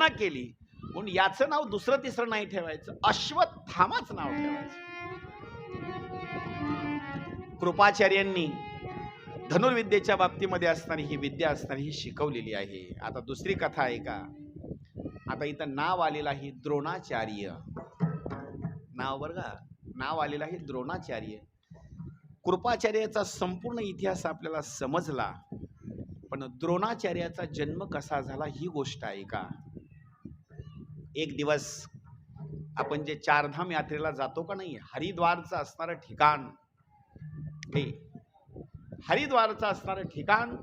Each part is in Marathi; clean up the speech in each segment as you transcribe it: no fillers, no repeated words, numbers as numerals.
प्रार्थना केली म्हणून याचं नाव दुसरं तिसरं नाही ठेवायचं, अश्वत्थामाच नाव ठेवायचं. कृपाचार्यांनी धनुर्विद्येच्या बाबतीमध्ये असणारी ही विद्या असणारी ही शिकवलेली आहे. आता दुसरी कथा आहे का, आता इथं नाव आलेलं आहे द्रोणाचार्य. नाव बरं का, नाव आलेलं आहे द्रोणाचार्य. कृपाचार्याचा संपूर्ण इतिहास आपल्याला समजला, पण द्रोणाचार्याचा जन्म कसा झाला ही गोष्ट आहे का. एक दिवस आपण जे चारधाम यात्रेला जातो का नाही, हरिद्वारचं असणारं ठिकाण, हे हरिद्वारचं असणारं ठिकाण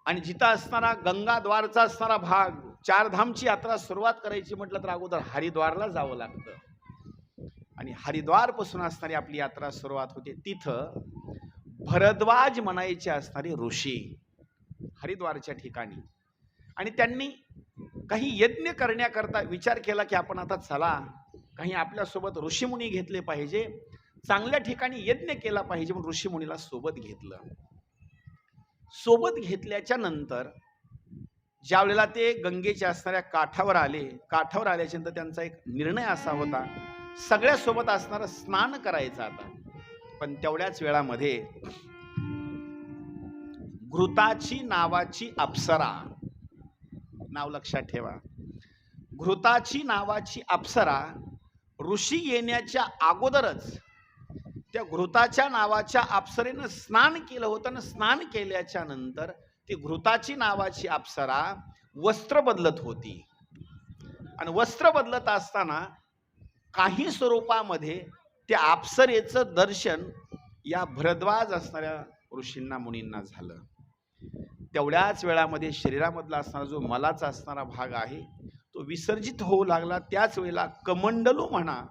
आणि जिथं असणारा गंगाद्वारचा असणारा भाग, चारधामची यात्रा सुरुवात करायची म्हटलं तर अगोदर हरिद्वारला जावं लागतं आणि हरिद्वार पासून असणारी आपली यात्रा सुरुवात होते. तिथं भरद्वाज म्हणायचे असणारे ऋषी हरिद्वारच्या ठिकाणी, आणि त्यांनी काही यज्ञ करण्याकरता विचार केला की आपण आता चला काही आपल्यासोबत ऋषीमुनी घेतले पाहिजे, चांगल्या ठिकाणी यज्ञ केला पाहिजे म्हणून ऋषीमुनीला सोबत घेतलं. सोबत घेतल्याच्या नंतर ज्या वेळेला ते गंगेच्या असणाऱ्या काठावर आले, काठावर आल्याच्या नंतर त्यांचा एक निर्णय असा होता, सगळ्या सोबत असणारं स्नान करायचं आता. पण तेवढ्याच वेळामध्ये घृताची नावाची अप्सरा, नाव लक्षात ठेवा, घृताची नावाची अप्सरा ऋषी येण्याच्या अगोदरच त्या घृताच्या नावाच्या अप्सरेनं स्नान केलं होतं आणि स्नान केल्याच्या नंतर ती घृताची नावाची अप्सरा वस्त्र बदलत होती आणि वस्त्र बदलत असताना काही स्वरूपामध्ये त्या अप्सरेचं दर्शन या भरद्वाज असणाऱ्या ऋषींना मुनींना झालं. तेवढ्याच वेळामध्ये शरीरामधला असणारा जो मलाचा असणारा भाग आहे तो विसर्जित होऊ लागला. त्याच वेळेला कमंडलू म्हणा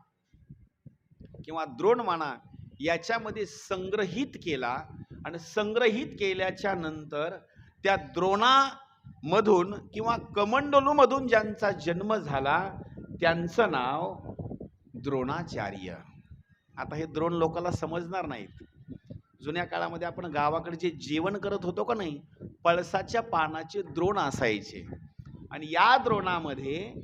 किंवा द्रोण म्हणा याच्यामध्ये संग्रहित केला आणि संग्रहित केल्याच्या नंतर त्या द्रोणामधून किंवा कमंडलूमधून ज्यांचा जन्म झाला त्यांचं नाव द्रोणाचार्य. आता हे द्रोण लोकांना समजणार नाहीत. जुन्या काळामध्ये आपण गावाकडे जे जेवण करत होतो का नाही, पळसाच्या पानाचे द्रोण असायचे आणि या द्रोणामध्ये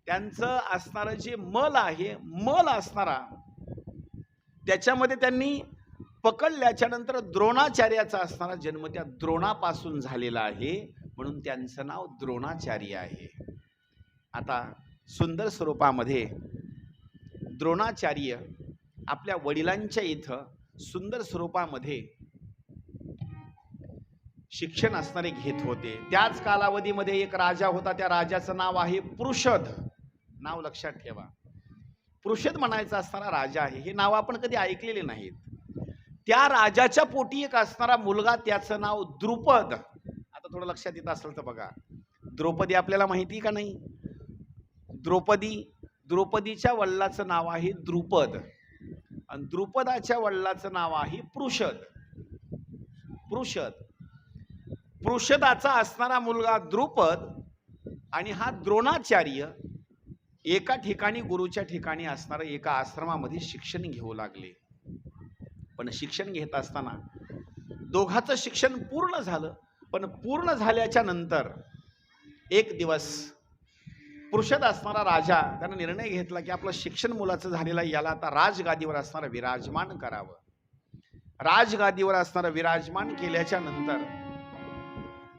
त्यांचं असणारं जे मल आहे, मल असणारा त्याच्यामध्ये त्यांनी पकडल्याच्या नंतर द्रोणाचार्याचा असणारा जन्म त्या द्रोणापासून झालेला आहे म्हणून त्यांचं नाव द्रोणाचार्य आहे. आता सुंदर स्वरूपामध्ये द्रोणाचार्य आपल्या वडिलांच्या इथं सुंदर स्वरूपामध्ये शिक्षण असणारे घेत होते. त्याच कालावधीमध्ये एक राजा होता, त्या राजाचं नाव आहे पृषद. नाव लक्षात ठेवा, पृषद म्हणायचा असणारा राजा आहे. हे नाव आपण कधी ऐकलेले नाहीत. त्या राजाच्या पोटी एक असणारा मुलगा, त्याचं नाव द्रुपद. आता थोडं लक्षात येत असेल तर बघा, द्रौपदी आपल्याला माहिती का नाही, द्रौपदीच्या वडिलाचं नाव आहे द्रुपद आणि द्रुपदाच्या वडिलाचं नाव आहे पृषद. पृषदाचा असणारा मुलगा द्रुपद आणि हा द्रोणाचार्य एका ठिकाणी गुरुच्या ठिकाणी असणाऱ्या एका आश्रमामध्ये शिक्षण घेऊ लागले. पण शिक्षण घेत असताना दोघांचं शिक्षण पूर्ण झालं, पण पूर्ण झाल्याच्या नंतर एक दिवस पृषद असणारा राजा त्यानं निर्णय घेतला की आपलं शिक्षण मुलाचं झालेलं आहे, याला आता राजगादीवर असणारं विराजमान करावं. राजगादीवर असणारं विराजमान केल्याच्या नंतर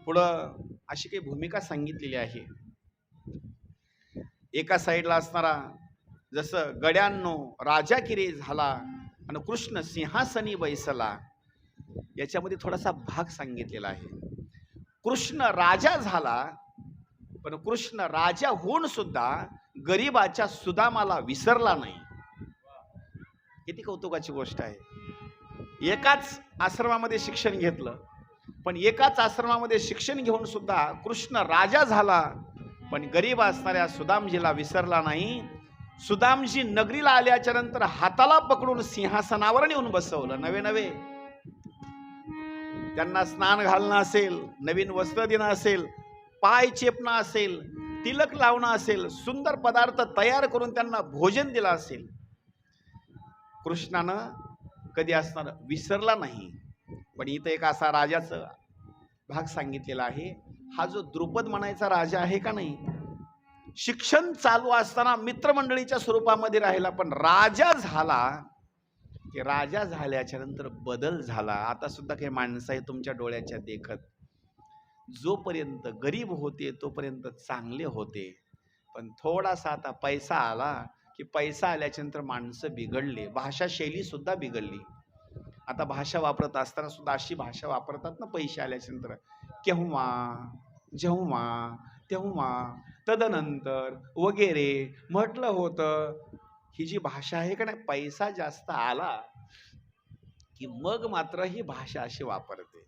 पुढं अशी काही भूमिका सांगितलेली आहे. एका साईडला असणारा जसं गड्यांनो राजा किरे झाला आणि कृष्ण सिंहासनी बैसला, याच्यामध्ये थोडासा भाग सांगितलेला आहे. कृष्ण राजा झाला, पण कृष्ण राजा होऊन सुद्धा गरीबाच्या सुदामाला विसरला नाही. किती कौतुकाची गोष्ट आहे. एकाच आश्रमामध्ये शिक्षण घेतलं, पण एकाच आश्रमामध्ये शिक्षण घेऊन सुद्धा कृष्ण राजा झाला, पण गरीब असणाऱ्या सुदामजीला विसरला नाही. सुदामजी नगरीला आल्याच्या नंतर हाताला पकडून सिंहासनावर नेऊन बसवलं. नवे त्यांना स्नान घालणं असेल, नवीन वस्त्र देणं असेल, पाय चेपणं असेल, तिलक लावणं असेल, सुंदर पदार्थ तयार करून त्यांना भोजन दिलं असेल. कृष्णानं कधी असणार विसरला नाही. पण इथं एक असा राजाचा भाग सांगितलेला आहे. हा जो द्रुपद म्हणायचा राजा आहे का नाही, शिक्षण चालू असताना मित्रमंडळीच्या स्वरूपामध्ये राहिला, पण राजा झाला की राजा झाल्याच्या नंतर बदल झाला. आता सुद्धा काही माणसं आहे तुमच्या डोळ्याच्या देखत, जोपर्यंत गरीब होते तोपर्यंत चांगले होते, पण थोडासा आता पैसा आला की पैसा आल्याच्या नंतर माणसं बिघडले, भाषा शैली सुद्धा बिघडली. आता भाषा वापरत असताना सुद्धा अशी भाषा वापरतात ना पैसे आल्याच्या नंतर, केव्हा, जेव्हा, तेव्हा, तदनंतर वगैरे म्हटलं होतं. ही जी भाषा आहे का नाही, पैसा जास्त आला की मग मात्र ही भाषा अशी वापरते.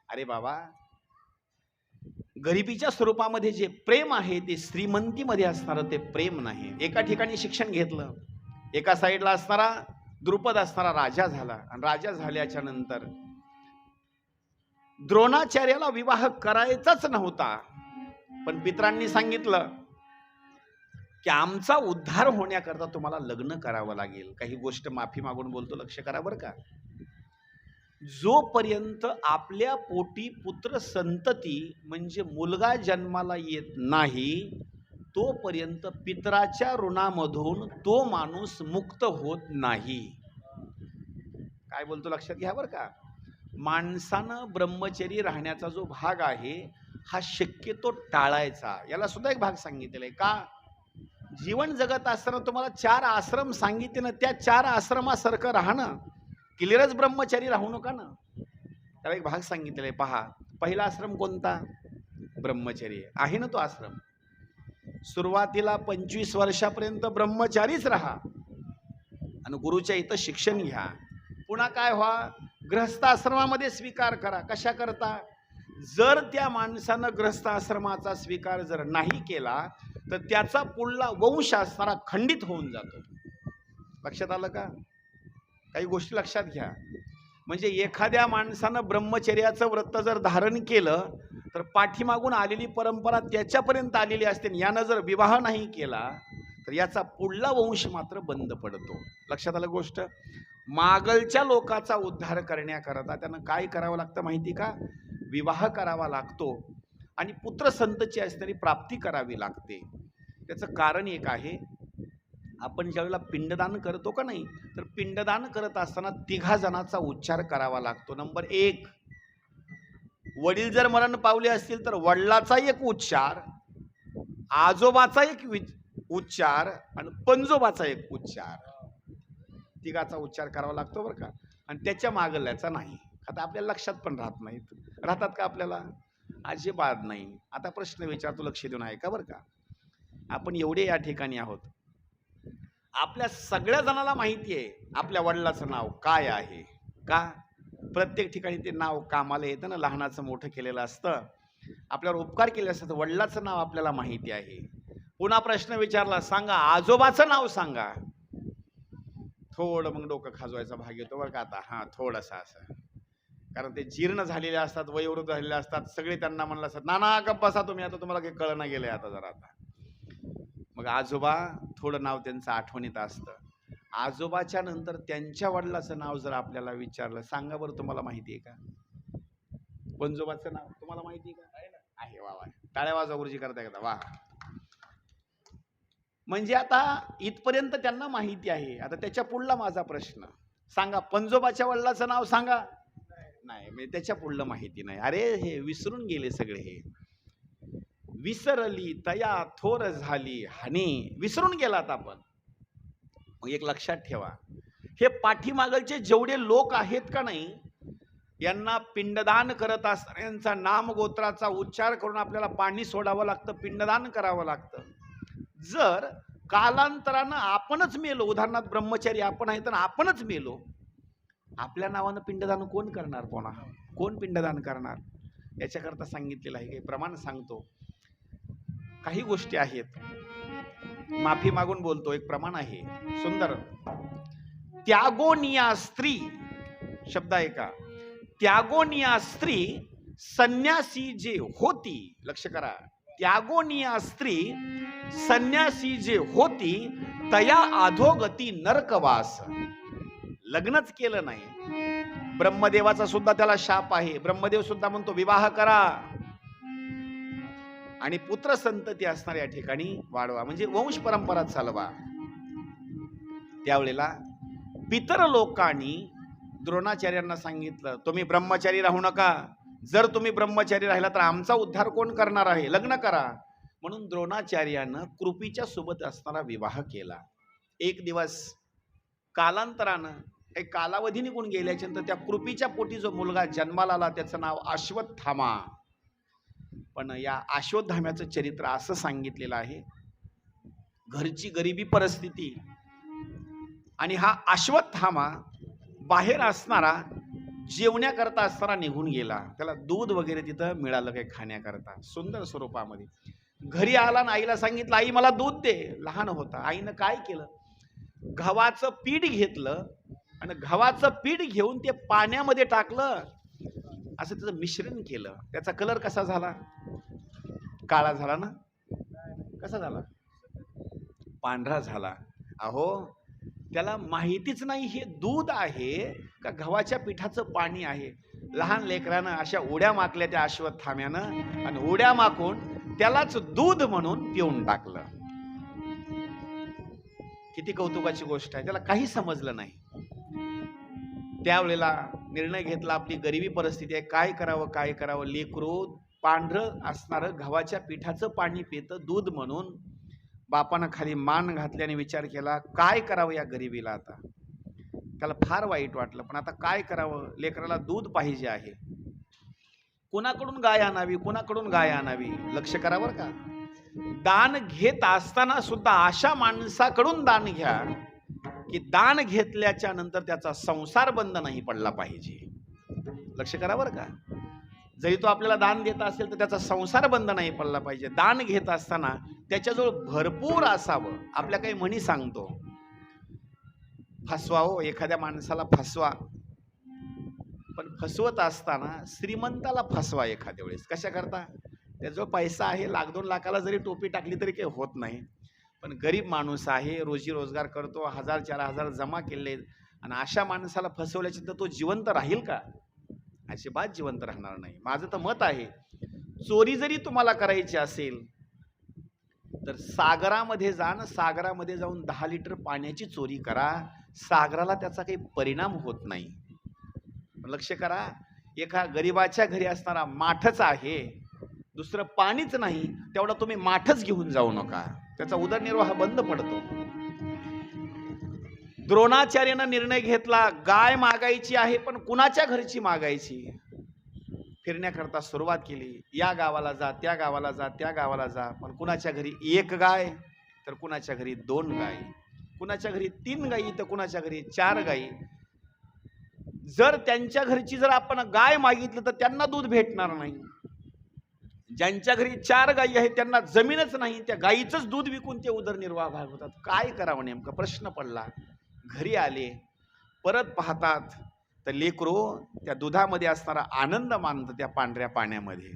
अरे बाबा, गरिबीच्या स्वरूपामध्ये जे प्रेम आहे ते श्रीमंतीमध्ये असणारं ते प्रेम नाही. एका ठिकाणी शिक्षण घेतलं, एका साईडला असणारा द्रुपद असणारा राजा झाला, आणि राजा झाल्याच्या नंतर द्रोणाचार्याला विवाह करायचाच नव्हता, पण पितरांनी सांगितलं की आमचा उद्धार होण्याकरता तुम्हाला लग्न करावं लागेल. काही गोष्ट माफी मागून बोलतो, लक्ष करा बरं का. जोपर्यंत आपल्या पोटी पुत्र संतती म्हणजे मुलगा जन्माला येत नाही, तोपर्यंत पितराच्या ऋणामधून तो माणूस मुक्त होत नाही. काय बोलतो लक्षात घ्या बरं का. माणसानं ब्रह्मचरी राहण्याचा जो भाग आहे हा शक्यतो टाळायचा. याला सुद्धा एक भाग सांगितलेला आहे का, जीवन जगत असताना तुम्हाला 4 आश्रम सांगितले ना, त्या 4 आश्रमासारखं राहणं, क्लिअरच ब्रह्मचारी राहू नका ना. त्याला एक भाग सांगितलेला आहे. पहा, पहिला आश्रम कोणता, ब्रह्मचर्य आहे ना तो आश्रम. सुरुवातीला 25 वर्षापर्यंत ब्रह्मचारीच राहा आणि गुरुच्या इथं शिक्षण घ्या. पुन्हा काय व्हा, गृहस्थ आश्रमामध्ये स्वीकार करा. कशा करता, जर त्या माणसानं गृहस्थ आश्रमाचा स्वीकार जर नाही केला तर त्याचा पुढला वंश असणारा खंडित होऊन जातो. लक्षात आलं का. काही गोष्टी लक्षात घ्या. म्हणजे एखाद्या माणसानं ब्रह्मचर्याचं व्रत जर धारण केलं तर पाठीमागून आलेली परंपरा त्याच्यापर्यंत आलेली असते. यानं जर विवाह नाही केला तर याचा पुढला वंश मात्र बंद पडतो. लक्षात आलं गोष्ट. मागलच्या लोकांचा उद्धार करण्याकरता त्यानं काय करावं लागतं माहिती का, विवाह करावा लागतो आणि पुत्र संतती असणारी प्राप्ती करावी लागते. त्याचं कारण एक आहे, आपण ज्यावेळेला पिंडदान करतो का नाही, तर पिंडदान करत असताना 3 जणांचा उच्चार करावा लागतो. नंबर 1, वडील जर मरण पावले असतील तर वडिलाचा एक उच्चार, आजोबाचा एक उच्चार आणि पंजोबाचा एक उच्चार, 3चा उच्चार करावा लागतो बरं का. आणि त्याच्या मागल्याचा नाही. आता आपल्याला लक्षात पण राहत नाहीत. राहतात का आपल्याला, अजिबात नाही. आता प्रश्न विचारतो, लक्ष देऊन आहे का बरं का. आपण एवढे या ठिकाणी आहोत, आपल्या सगळ्या जणाला माहिती आहे आपल्या वडिलाचं नाव काय आहे. का, प्रत्येक ठिकाणी ते नाव कामाला येतं ना. लहानाचं मोठं केलेलं असतं, आपल्यावर उपकार केले असतात. वडिलाचं नाव आपल्याला माहिती आहे. पुन्हा प्रश्न विचारला, सांगा आजोबाचं नाव सांगा. थोडं मग डोकं खाजवायचा भाग येतो बरं का. आता हां, थोडंसं असं, कारण ते जीर्ण झालेले असतात, वयोवृद्ध झालेले असतात. सगळे त्यांना म्हणलं असतात, नाना गप्प बसा तुम्ही, आता तुम्हाला काही कळना गेलंय आता जरा. आता मग आजोबा, थोडं नाव त्यांचं आठवणीत असतं. आजोबाच्या नंतर त्यांच्या वडिलाचं नाव जर आपल्याला विचारलं, सांगा बरं तुम्हाला माहिती आहे का. पंजोबाचं नाव तुम्हाला माहिती आहे का. आहे, वा वा, टाळ्या वाजवा गुरुजी करताय का, वा. म्हणजे आता इथपर्यंत त्यांना माहिती आहे. आता त्याच्या पुढला माझा प्रश्न, सांगा पंजोबाच्या वडिलाचं नाव सांगा. नाही, म्हणजे त्याच्या पुढलं माहिती नाही. अरे हे विसरून गेले सगळे. हे विसरली तया थोर झाली हानी, विसरून गेलात आपण. मग एक लक्षात ठेवा, हे पाठीमागलचे जेवढे लोक आहेत का नाही, यांना पिंडदान करत असताना यांचा नाम गोत्राचा उच्चार करून आपल्याला पाणी सोडावं लागतं, पिंडदान करावं लागतं. जर कालांतरानं आपणच मेलो, उदाहरणार्थ ब्रह्मचारी आपण आहे तर आपणच मेलो, आपल्या नावानं पिंडदान कोण करणार, कोण पिंडदान करणार. याच्याकरता सांगितलेलं आहे. काही प्रमाण सांगतो, काही गोष्टी आहेत, माफी मागून बोलतो. एक प्रमाण आहे सुंदर, त्यागोनिया स्त्री शब्द आहे का. त्यागोनिया स्त्री संन्यासी जे होती, लक्ष करा, त्यागोनिया स्त्री संन्यासी जे होती तया अधोगती नरकवास. लग्नच केलं नाही, ब्रह्मदेवाचा सुद्धा त्याला शाप आहे. ब्रह्मदेव सुद्धा म्हणतो विवाह करा, आणि पुत्र संतती असणार या ठिकाणी वाढवा, म्हणजे वंश परंपरा चालवा. त्यावेळेला पितर लोकांनी द्रोणाचार्यांना सांगितलं, तुम्ही ब्रह्मचारी राहू नका. जर तुम्ही ब्रह्मचारी राहिला तर आमचा उद्धार कोण करणार आहे? लग्न करा. म्हणून द्रोणाचार्यानं कृपीच्या सोबत असणारा विवाह केला. एक दिवस कालांतरानं एक कालावधी निघून गेल्याच्या नंतर त्या कृपीच्या पोटी जो मुलगा जन्माला आला त्याचं नाव अश्वत्थामा. पण या अश्वत्थाम्याचं चरित्र असं सांगितलेलं आहे, घरची गरिबी परिस्थिती आणि हा अश्वत्थामा बाहेर असणारा जेवण्याकरता असताना निघून गेला. त्याला दूध वगैरे तिथं मिळालं काही खाण्याकरता सुंदर स्वरूपामध्ये. घरी आला ना आईला सांगितलं, आई मला दूध दे. लहान होता. आईनं काय केलं, गव्हाचं पीठ घेतलं आणि गव्हाचं पीठ घेऊन ते पाण्यामध्ये टाकलं, असं त्याचं मिश्रण केलं. त्याचा कलर कसा झाला? काळा झाला ना. कसा झाला? पांढरा झाला. अहो त्याला माहितीच नाही हे दूध आहे का गव्हाच्या पिठाचं पाणी आहे. लहान लेकरानं अशा उड्या मारल्या त्या अश्वत्थाम्यानं आणि उड्या माकून त्यालाच दूध म्हणून पिऊन टाकलं. किती कौतुकाची गोष्ट आहे. त्याला काही समजलं नाही. त्यावेळेला निर्णय घेतला, आपली गरिबी परिस्थिती आहे, काय करावं काय करावं. लेकरू पांढरं असणारं गव्हाच्या पिठाचं पाणी पितं दूध म्हणून. बापानं खाली मान घातल्याने विचार केला, काय करावं या गरिबीला. आता त्याला फार वाईट वाटलं, पण आता काय करावं, लेकराला दूध पाहिजे आहे. कुणाकडून गाय आणावी, कुणाकडून गाय आणावी. लक्ष करा बरं का. दान घेत असताना सुद्धा अशा माणसाकडून दान घ्या की दान घेतल्याच्या नंतर त्याचा संसार बंद नाही पडला पाहिजे. लक्ष करा बरं का. जरी तो आपल्याला दान देत असेल तर त्याचा संसार बंद नाही पडला पाहिजे. दान घेत असताना त्याच्याजवळ भरपूर असावं. आपल्या काही म्हणी सांगतो, फसवा हो, एखाद्या माणसाला फसवा, पण फसवत असताना श्रीमंताला फसवा एखाद्या वेळेस. कशा करता? त्याजवळ पैसा आहे, 1-2 लाखाला जरी टोपी टाकली तरी काही होत नाही. पण गरीब माणूस आहे, रोजी रोजगार करतो, 1000-4000 जमा केले, आणि अशा माणसाला फसवल्याच्या तर तो जिवंत राहील का? अजिबात जिवंत राहणार नाही. माझं तर मत आहे, चोरी जरी तुम्हाला करायची असेल तर सागरामध्ये जा ना, सागरामध्ये जाऊन 10 लिटर पाण्याची चोरी करा. सागराला त्याचा काही परिणाम होत नाही. लक्ष करा. एका गरीबाच्या घरी असणारा माठच आहे, दुसरं पाणीच नाही, तेवढा तुम्ही माठच घेऊन जाऊ नका. त्याचा उदरनिर्वाह बंद पडतो. द्रोणाचार्यानं निर्णय घेतला, गाय मागायची आहे, पण कुणाच्या घरची मागायची. फिरण्याकरता सुरुवात केली. या गावाला जा, त्या गावाला जा, त्या गावाला जा, पण कुणाच्या घरी 1 गाय तर कुणाच्या घरी 2 गाय, कुणाच्या घरी 3 गायी तर कुणाच्या घरी 4 गायी. जर त्यांच्या घरची जर आपण गाय मागितलं तर त्यांना दूध भेटणार नाही. ज्यांच्या घरी 4 गायी आहेत त्यांना जमीनच नाही, त्या गायीचंच दूध विकून ते उदरनिर्वाह भागवतात. काय करावं नेमकं प्रश्न पडला. घरी आले, परत पाहतात तर लेकरू त्या दुधामध्ये असणारा आनंद मानतं त्या पांढऱ्या पाण्यामध्ये.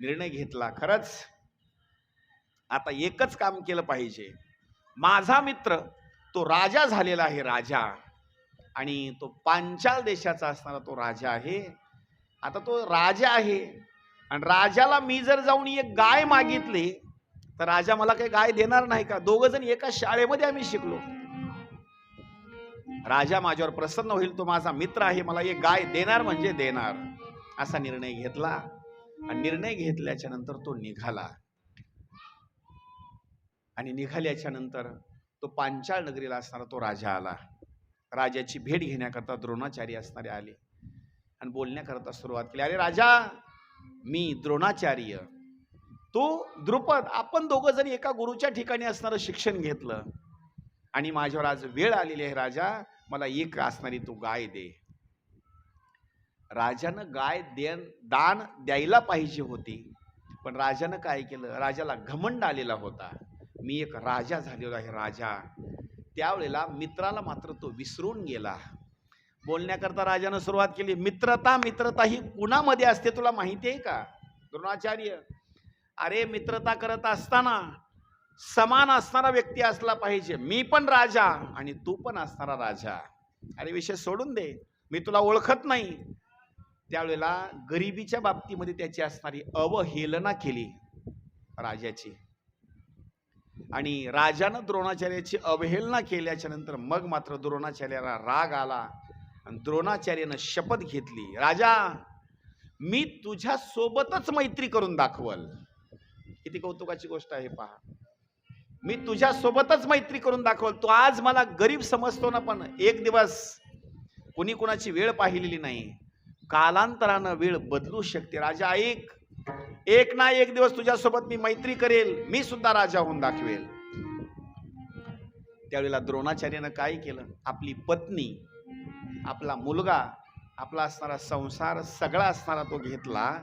निर्णय घेतला, खरंच आता एकच काम केलं पाहिजे. माझा मित्र तो राजा झालेला आहे, राजा, आणि तो पांचाल देशाचा असणारा तो राजा आहे. आता तो राजा आहे आणि राजाला मी जर जाऊन 1 गाय मागितली तर राजा मला काही गाय देणार नाही का? 2 जण एका शाळेमध्ये आम्ही शिकलो. राजा माझ्यावर प्रसन्न होईल, तो माझा मित्र आहे, मला 1 गाय देणार म्हणजे देणार. असा निर्णय घेतला आणि निर्णय घेतल्याच्या नंतर तो निघाला. आणि निघाल्याच्या नंतर तो पांचाळ नगरीला असणारा तो राजा आला. राजाची भेट घेण्याकरता द्रोणाचार्य असणारे आले आणि बोलण्याकरता सुरुवात केली. अरे राजा, मी द्रोणाचार्य, तो द्रुपद, आपण 2 जण एका गुरुच्या ठिकाणी असणारं शिक्षण घेतलं आणि माझ्यावर आज वेळ आलेली आहे राजा, मला 1 असणारी तू गाय दे. राजानं गाय दान द्यायला पाहिजे होती, पण राजानं काय केलं, राजाला घमंड आलेला होता, मी एक राजा झालेलो आहे राजा. त्यावेळेला मित्राला मात्र तो विसरून गेला. बोलण्याकरता राजानं सुरुवात केली, मित्रता मित्रता ही कुणामध्ये असते तुला माहिती आहे का द्रोणाचार्य? अरे मित्रता करत असताना समान असणारा व्यक्ती असला पाहिजे. मी पण राजा आणि तू पण असणारा राजा. अरे विषय सोडून दे, मी तुला ओळखत नाही. त्यावेळेला गरिबीच्या बाबतीमध्ये त्याची असणारी अवहेलना केली. राजाची. आणि राजानं द्रोणाचार्याची अवहेलना केल्याच्या नंतर मग मात्र द्रोणाचार्याला राग आला आणि द्रोणाचार्यानं शपथ घेतली, राजा मी तुझ्या सोबतच मैत्री करून दाखवल. किती कौतुकाची गोष्ट आहे पहा. मी तुझ्या सोबतच मैत्री करून दाखवल. तू आज मला गरीब समजतो ना, पण एक दिवस कोणी कोणाची वेळ पाहिलेली नाही. कालांतरानं वेळ बदलू शकते. राजा ऐक, एक ना एक दिवस तुझ्यासोबत मी मैत्री करेल, मी सुद्धा राजा होऊन दाखवेल. त्यावेळेला द्रोणाचार्यानं काय केलं, आपली पत्नी, आपला मुलगा, आपला असणारा संसार सगळा असणारा तो घेतला